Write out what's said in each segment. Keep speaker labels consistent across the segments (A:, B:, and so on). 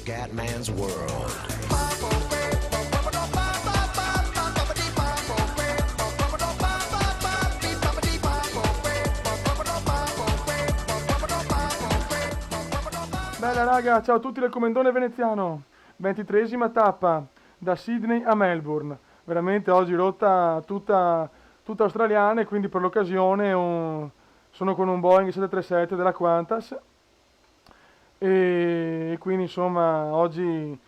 A: Scatman's World.
B: Bella raga, ciao a tutti del Comendone Veneziano, 23esima tappa da Sydney a Melbourne, veramente oggi rotta tutta australiana e quindi per l'occasione sono con un Boeing 737 della Qantas e quindi insomma oggi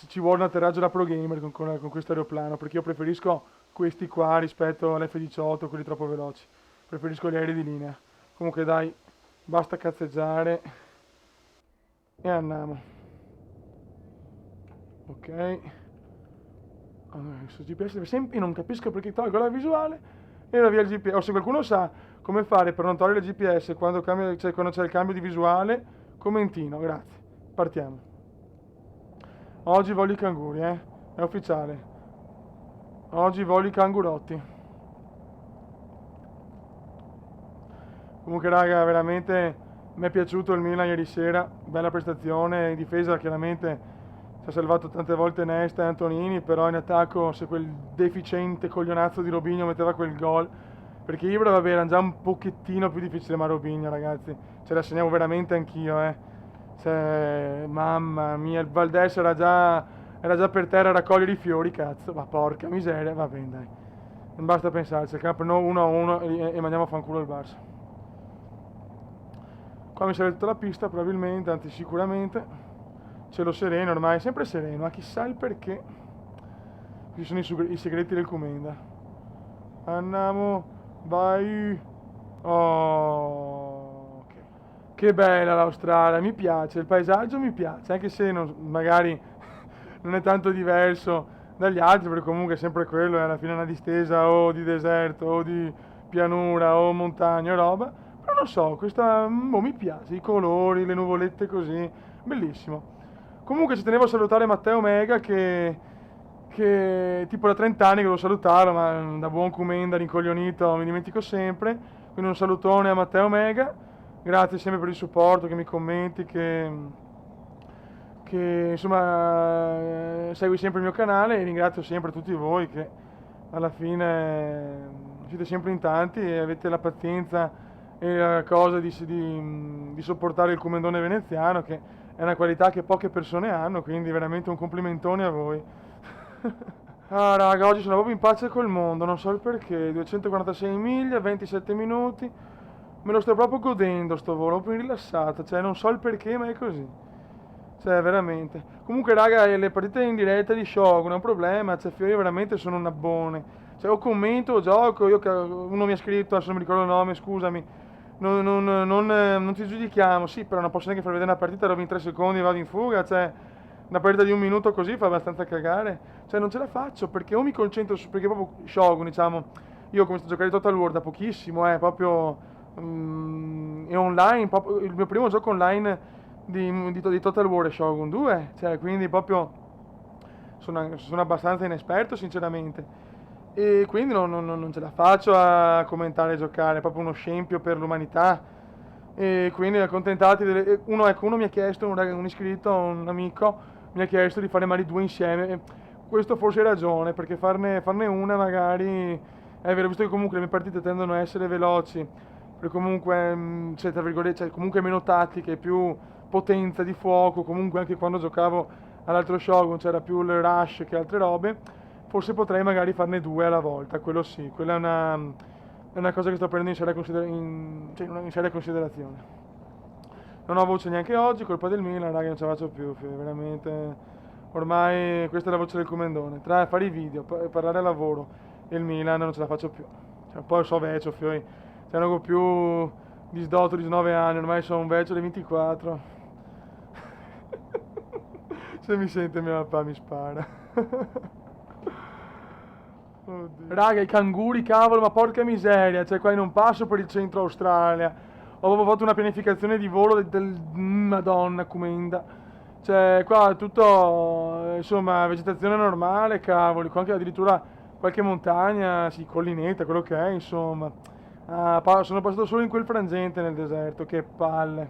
B: ci vuole un atterraggio da pro gamer con questo aeroplano perché io preferisco questi qua rispetto all'F-18, quelli troppo veloci, preferisco gli aerei di linea. Comunque dai, basta cazzeggiare e andiamo. Ok. Allora, su GPS deve sempre, io non capisco perché tolgo la visuale e va via il GPS. O se qualcuno sa come fare per non togliere il GPS quando quando c'è il cambio di visuale, commentino, grazie. Partiamo. Oggi voglio i canguri, è ufficiale. Oggi voglio i cangurotti. Comunque raga, veramente mi è piaciuto il Milan ieri sera, bella prestazione, in difesa chiaramente si è salvato tante volte Nesta e Antonini, però in attacco se quel deficiente coglionazzo di Robinho metteva quel gol, perché Ibra vabbè era già un pochettino più difficile, ma Robinho ragazzi, ce la segnavo veramente anch'io. Cioè, mamma mia, il Valdés era già per terra a raccogliere i fiori, cazzo, ma porca miseria, va bene dai, non basta pensarci, il campo 1-1 e mandiamo a fanculo il Barça. Qua mi sarei tutta la pista probabilmente, anzi sicuramente. Cielo sereno ormai, sempre sereno, ma chissà il perché. Ci sono i segreti del Comenda. Andiamo, vai. Oh, ok. Che bella l'Australia, mi piace, il paesaggio mi piace, anche se magari non è tanto diverso dagli altri, perché comunque è sempre quello, è alla fine una distesa o di deserto o di pianura o montagna o roba. Però non so, questa mi piace, i colori, le nuvolette così, bellissimo. Comunque ci tenevo a salutare Matteo Mega che tipo da 30 anni che lo salutavo, ma da buon Comenda rincoglionito mi dimentico sempre. Quindi un salutone a Matteo Mega, grazie sempre per il supporto, che mi commenti, che insomma segui sempre il mio canale e ringrazio sempre tutti voi che alla fine siete sempre in tanti e avete la pazienza e la cosa di sopportare il Comendone veneziano, che è una qualità che poche persone hanno, quindi veramente un complimentone a voi. Ah raga, oggi sono proprio in pace col mondo, non so il perché, 246 miglia, 27 minuti, me lo sto proprio godendo sto volo, proprio rilassato, cioè non so il perché ma è così. Cioè veramente. Comunque raga, le partite in diretta di Shogun è un problema, cioè io veramente sono un abbone. Cioè o commento o gioco, uno mi ha scritto, adesso non mi ricordo il nome, scusami, non ti giudichiamo, sì, però non posso neanche far vedere una partita, rovi in 3 secondi e vado in fuga, cioè una partita di un minuto così fa abbastanza cagare, cioè non ce la faccio perché o mi concentro perché proprio Shogun, diciamo, io ho cominciato a giocare Total War da pochissimo, proprio è online, proprio, il mio primo gioco online di Total War è Shogun 2, cioè quindi proprio sono abbastanza inesperto sinceramente. E quindi non ce la faccio a commentare e giocare, è proprio uno scempio per l'umanità. E quindi accontentati uno mi ha chiesto, un iscritto, un amico, mi ha chiesto di fare magari due insieme. E questo forse hai ragione, perché farne una magari è vero, visto che comunque le mie partite tendono a essere veloci, perché comunque cioè, tra virgolette, cioè, comunque meno tattiche, più potenza di fuoco, comunque anche quando giocavo all'altro Shogun c'era più il rush che altre robe. Forse potrei magari farne due alla volta, quello sì, quella è una cosa che sto prendendo in seria considerazione. Non ho voce neanche oggi, colpa del Milan, raga, non ce la faccio più, veramente. Ormai questa è la voce del Comendone. Tra fare i video, parlare al lavoro e il Milan non ce la faccio più. Cioè, poi so vecchio, cioè non ho più di 19 anni, ormai sono un vecchio dei 24. Se mi sente mio papà mi spara. Oddio. Raga, i canguri, cavolo, ma porca miseria, cioè qua non passo per il centro Australia. Ho proprio fatto una pianificazione di volo Madonna, Comenda. Cioè, qua è tutto, insomma, vegetazione normale, cavoli, qua anche addirittura qualche montagna, sì, collinetta, quello che è, insomma. Sono passato solo in quel frangente nel deserto, che palle.